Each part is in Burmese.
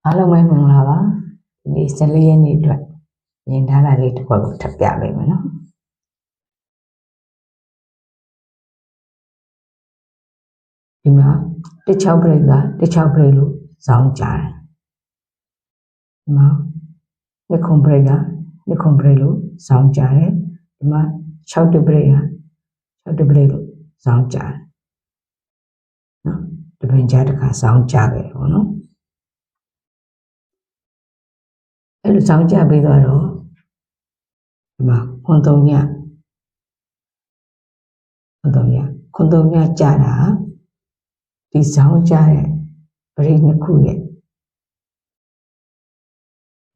အားလုံးပဲမင်္ဂလာပါဒီနေ့14ရက်နေ့အတွက်ရင်ထားတာလေးတစ်ခွက်ကိုထပ်ပြပေးမယ်နော်ဒီမှာ16ဘရိတ်က16ဘရိတ်လို့ဇောင်းကြတယ်ဒီမှာ2ခွန်ဘရိတ်က2ခွန်ဘရိတ်လို့ဇောင်းကြတယ်ဒီမှာ6ဘရိတ်က6ဘရိတ်လို့ဇောင်းကြတယ်နော်ဒီပင်ကြားတစ်ခါဇောင်းကြခဲ့တယ်ပေါ့နော်အဲ့လိုဇောင်းကြပြီးတော့ဒီမှာခွန်3ညကြတာဒီဇောင်းကြတဲ့ပရိနှစ်ခုရဲ့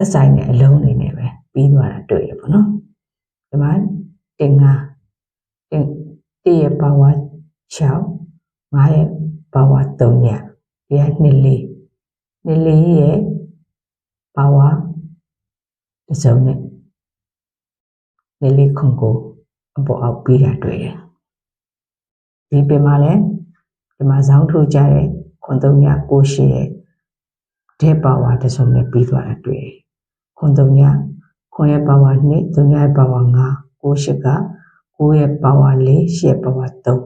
အဆိုင်နဲ့အလုံးတွေနဲ့ပဲပြီးသွားတာတွေ့ရပါတော့ဒီမှာတင်ရဲ့ပါဝါ6 5ရဲ့ပါဝါ3ညဒီက24ရဲ့ပါဝါတစ်စုံနဲ့24ခွန်ကိုအပေါ်အောက်ပြီးတာတွေ့တယ်ဒီပြင်မှာလည်းဒီမှာဇောင်းထိုးကြတဲ့ခွန်3ည9ရှိရဲ့တဲ့ပါဝါတစ်စုံနဲ့ပြီးသွားတာတွေ့တယ်ခွန်3ညခွန်ရဲ့ပါဝါ2 3ရဲ့ပါဝါ5 9ရှိက9ရဲ့ပါဝါ4 10ရဲ့ပါဝါ3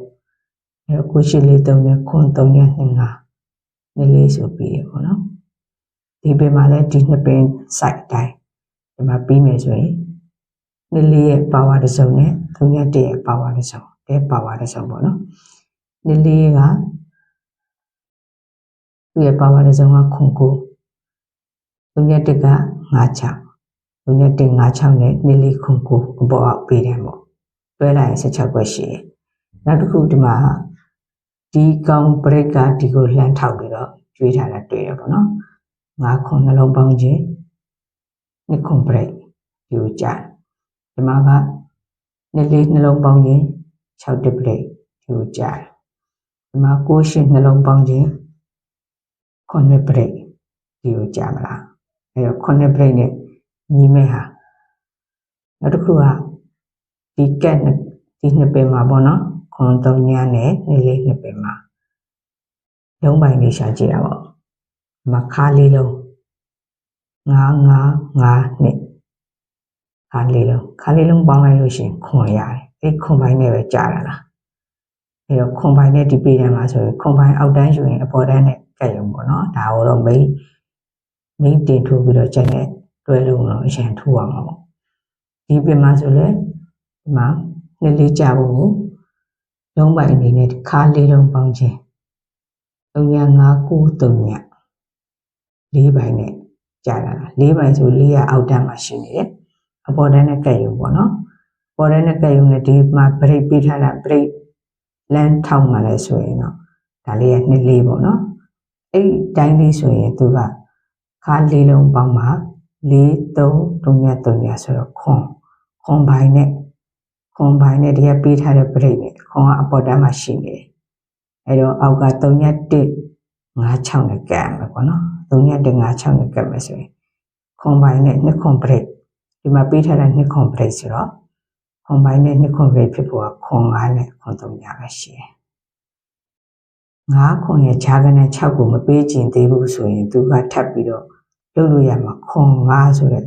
အဲ9ရှိ4 3နဲ့ခွန်3ည2 5 24ဆိုပြီးရပေါ့နော်ဒီပြင်မှာလည်းဒီနှစ်ပင် site အတိုင်းဒီမှာပြီးမယ်ဆိုရင်24ရဲ့ပါဝါတစ်စုံနဲ့3ည1ရဲ့ပါဝါတစ်စုံတဲ့ပါဝါတစ်စုံပေါ့နော်24ကသူ့ရဲ့ပါဝါတစ်စုံကခွန်9 3ည1က56 3ည1 56နဲ့24ခွန်9အပေါ်အောက်ပေးတယ်ပေါ့တွဲလိုက်ရင်16ခွက်ရှိတယ်နောက်တစ်ခုဒီမှာဒီကောင်ဘရိတ်ကဒီကိုလှမ်းထောက်ပြီးတော့ကျွေးထားတာတွေ့ရပေါ့နော်5ခွန်နှလုံးပေါင်းခြင်း2ခွန်ဘရိတ်ဒီကိုကြာဒီမှာက24နှလုံးပေါင်းခြင်း6ဘရိတ်ဒီကိုကြာဒီမှာ9ရှင်းနှလုံးပေါင်းခြင်း9ဘရိတ်ဒီကိုကြာမလားအဲတော့9ဘရိတ်နဲ့ညီမဲ့ဟာနောက်တစ်ခုကဒီကက်ဒီနှစ်ပင်မှာပေါ့နော်ခွန်3ညနဲ့24နှစ်ပင်မှာလုံးပိုင်းလေးရှာကြည့်ရပါဦးဒီမှာခါလေးလုံး9နှစ်ခါလေးလုံးပေါင်းလိုက်လို့ရှိရင်ခွန်ရတယ်အဲ့ခွန်ပိုင်းနဲ့ပဲကြာတာလားအဲ့တော့ခွန်ပိုင်းနဲ့ဒီပေတန်းမှာဆိုရင်ခွန်ပိုင်းအောက်တန်းယူရင်အပေါ်တန်းနဲ့ကက်ရုံပေါ့နော်ဒါတော့မိန်းတင်ထိုးပြီးတော့ချက်နဲ့တွဲလုံးတော့အရင်ထိုးအောင်ပေါ့ဒီပြင်မှာဆိုလဲဒီမှာ24ကြာဖို့ကိုလုံးပိုင်းအနေနဲ့ခါလေးလုံးပေါင်းခြင်း3ည5 9 3ည4ပိုင်းနဲ့ကြာတာလား4ပိုင်းဆို4ရအောက်တန်းမှာရှိနေတယ်အပေါ်တန်းနဲ့ကက်ရုံပေါ့နော်အပေါ်တန်းနဲ့ကက်ရုံနဲ့ဒီမှာဘရိတ်ပေးထားတာဘရိတ်လမ်းထောက်မှလဲဆိုရင်တော့ဒါလေးက24ပေါ့နော်အဲ့တိုင်းလေးဆိုရင်သူကခါလေးလုံးပေါင်းမှာ4 3 3ည3ညဆိုတော့ခွန်ပိုင်းနဲ့ဒီကပေးထားတဲ့ဘရိတ်နဲ့ခွန်ကအပေါ်တန်းမှာရှိနေတယ်အဲ့တော့အောက်က3ည1 5 6နဲ့ကက်မယ်ပေါ့နော်3ည1 5 6နဲ့ကက်မယ်ဆိုရင်ခွန်ပိုင်းနဲ့2ခွန်ဘရိတ်ဒီမှာပေးထားတဲ့2ခွန်ဘရိတ်ဆိုတော့ခွန်ပိုင်းနဲ့2ခွန်ဘရိတ်ဖြစ်ဖို့ကခွန်5နဲ့ခွန်3ညပဲရှိတယ်5ခွန်ရဲ့ခြားကနေ6ကိုမပေးချင်သေးဘူးဆိုရင်သူကထပ်ပြီးတော့လုပ်လို့ရမှာခွန်5ဆိုတဲ့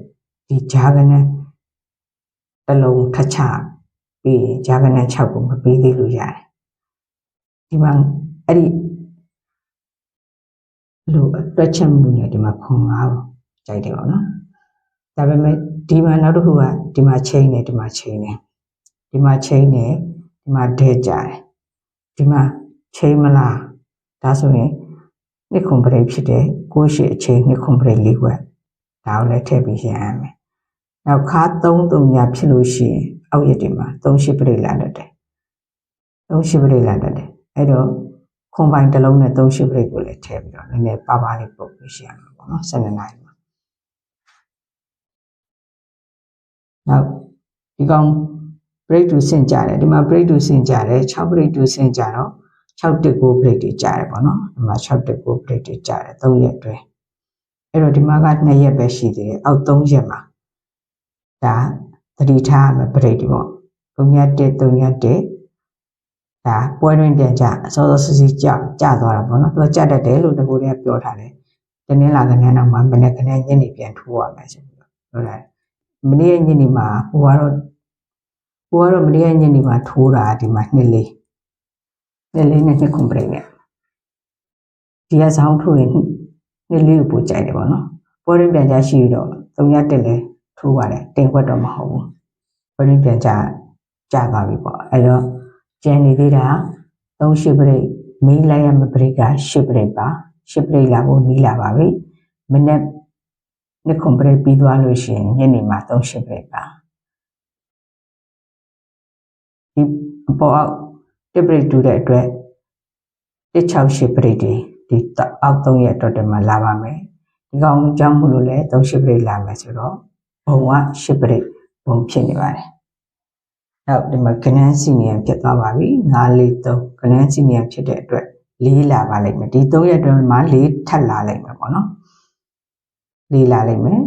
ဒီခြားကနေတစ်လုံးထချပြီးရင်ခြားကနေ6ကိုမပေးသေးလို့ရတယ်ဒီမှာအဲ့ဒီလို့တွက်ချက်မှုနဲ့ဒီမှာခွန်5ကိုကြိုက်တယ်ပေါ့နော်ဒါပေမဲ့ဒီမှာနောက်တစ်ခုကဒီမှာချိန်နေဒီမှာချိန်နေဒီမှာချိန်နေဒီမှာဒဲကြတယ်ဒီမှာချိန်မလားဒါဆိုရင်2ခွန်ဘရိတ်ဖြစ်တယ်9ရှိအချိန်2ခွန်ဘရိတ်4ခွက်ဒါကိုလည်းထည့်ပြီးရအောင်မယ်နောက်ခါ3 3ညဖြစ်လို့ရှိရင်အောက်ရက်ဒီမှာ3ရှိဘရိတ်လာတတ်တယ်3ရှိဘရိတ်လာတတ်တယ်အဲ့တော့ခွန်ပိုင်းတစ်လုံးနဲ့3ရှိဘရိတ်ကိုလည်းထည့်ပြီးတော့နည်းနည်းပါပါလေးပုတ်ပြီးရအောင်ပေါ့နော်12နာရီမှာနောက်ဒီကောင် break to ဆင့်ကြတယ်ဒီမှာ break to ဆင့်ကြတယ်6 break to ဆင့်ကြတော့6 1 9 break တွေကြတယ်ပေါ့နော်ဒီမှာ6 1 9 break တွေကြတယ်3ရက်အတွင်းအဲ့တော့ဒီမှာက2ရက်ပဲရှိသေးတယ်အောက်3ရက်မှာဒါသတိထားရမယ် break တွေပေါ့3ည1 3ည1ဒါပွဲတွင်ပြန်ကြအစောစောစီစီကြသွားတာပေါ့နော်သူကကြတတ်တယ်လို့တကူတည်းပြောထားတယ် တနင်္လာကနန်းတော့မှမနေ့ကနန်းညနေပြန်ထိုးရမယ်ဆိုပြီးဟုတ်လားမနေ့ညနေမှာဟိုကတော့မနေ့ညနေမှာထိုးတာဒီမှာနှစ်လေးနဲ့နှစ်ခွန်ပြိနဲ့ဒီကဆောင်ထိုးရင်နှစ်လေးကိုပို့ကြိုက်တယ်ပေါ့နော်ပေါ်ရင်ပြန်ကြရှိတော့3ရက်တက်လဲထိုးပါတယ်တင်ခွက်တော့မဟုတ်ဘူးပေါ်ရင်ပြန်ကြသွားပြီပေါ့အဲ့တော့ကျန်နေသေးတာ3ရှစ်ပြိမေးလိုက်ရမယ့်ပြိက10ပြိပါ10ပြိလာဖို့နီးလာပါပြီမနေ့နှစ်ခွန်ပြိပြီးသွားလို့ရှိရင်ညနေမှာ3ရှစ်ပြိပါဒီအပေါ်အောက်တစ်ပြိတူတဲ့အတွက်168ပြိဒီအောက်3ရက်တော့တည်းမှာလာပါမယ်ဒီကောင်ကြောင့်မလို့လဲ3ရှစ်ပြိလာမယ်ဆိုတော့ဘုံက10ပြိဘုံဖြစ်နေပါတယ်နောက်ဒီမှာကနန်းစီနီယံဖြစ်သွားပါပြီ943ကနန်းစီနီယံဖြစ်တဲ့အတွက်4လာပါလိမ့်မယ်ဒီ3ရက်အတွင်းမှာ4ထပ်လာလိမ့်မယ်ပေါ့နော်4လာလိမ့်မယ်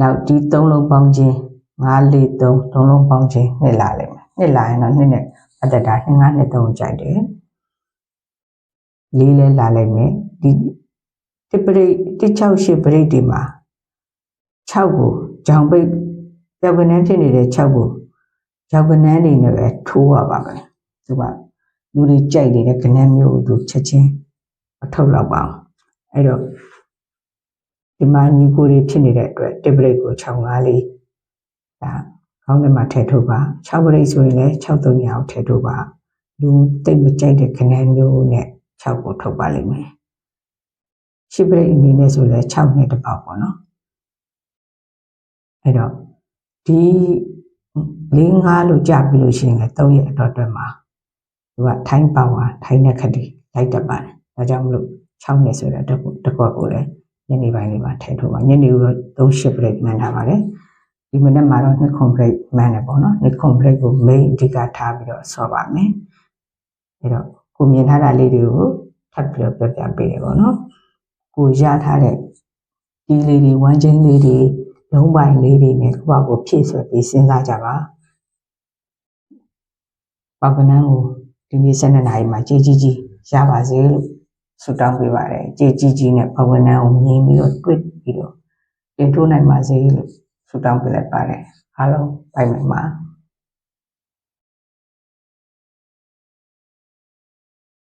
နောက်ဒီ3လုံးပေါင်းခြင်း943 3လုံးပေါင်းခြင်း2လာလိမ့်မယ်2လာရင်တော့2နဲ့အတ္တတာ2523ကြိုက်တယ်4လဲလာလိမ့်မယ်ဒီတစ်ပရိ168ပရိဒီမှာ6ကိုကြောင်ပိတ်ကြောက်ကနန်းဖြစ်နေတဲ့6ကိုကြောက်ကနန်းနေနဲ့ပဲထိုးရပါမယ်သူကလူတွေကြိုက်နေတဲ့ကနန်းမျိုးသူချက်ချင်းအထုတ်လောက်ပါအောင်အဲ့တော့ဒီမှာညီကိုတွေဖြစ်နေတဲ့အတွက်တစ်ပရိကို654ဒါခေါင်းထဲမှာထည့်ထုတ်ပါ6ပရိဆိုရင်လည်း6300အောင်ထည့်ထုတ်ပါလူတိတ်မကြိုက်တဲ့ကနန်းမျိုးနဲ့6ကိုထုတ်ပါလိမ့်မယ်10ပရိအနေနဲ့ဆိုလည်း6နဲ့တစ်ပေါက်ပေါ့နော်အဲ့တော့ဒီ4-5လို့ကြာပြီလို့ရှိရင်လည်း3ရက်အတွက်မှာသူကထိုင်းပါဝါထိုင်းနဲ့ခတိလိုက်တတ်ပါတယ်ဒါကြောင့်မလို့6နဲ့ဆိုတော့တစ်ခွက်ကိုလည်းညနေပိုင်းလေးမှာထည့်ထုတ်ပါညနေတော့3-8 break မှန်းထားပါတယ်ဒီမနေ့မှာတော့2ခွန် break မှန်းတယ်ပေါ့နော်2ခွန် break ကို main အဓိကထားပြီးတော့ဆော့ပါမယ်အဲ့တော့ကိုမြင်ထားတာလေးတွေကိုထပ်ပြီးတော့ပြပြပေးတယ်ပေါ့နော်ကိုရထားတဲ့ဒီလေးတွေဝမ်းချင်းလေးတွေလုံးပိုင်လေးတွေနဲ့ကိုယ့်ဘာကိုဖြည့်ဆွဲပြီးစဉ်းစားကြပါပေါကနန်းကိုဒီနေ့12နာရီမှာကြည်ကြီးရပါစေလို့ဆုတောင်းပေးပါတယ်ကြည်ကြီးနဲ့ပေါကနန်းကိုမြင်ပြီးတော့တွေ့ပြီးတော့တင်ထိုးနိုင်ပါစေလို့ဆုတောင်းပေးလိုက်ပါတယ်အားလုံးပိုင်မယ်မှာ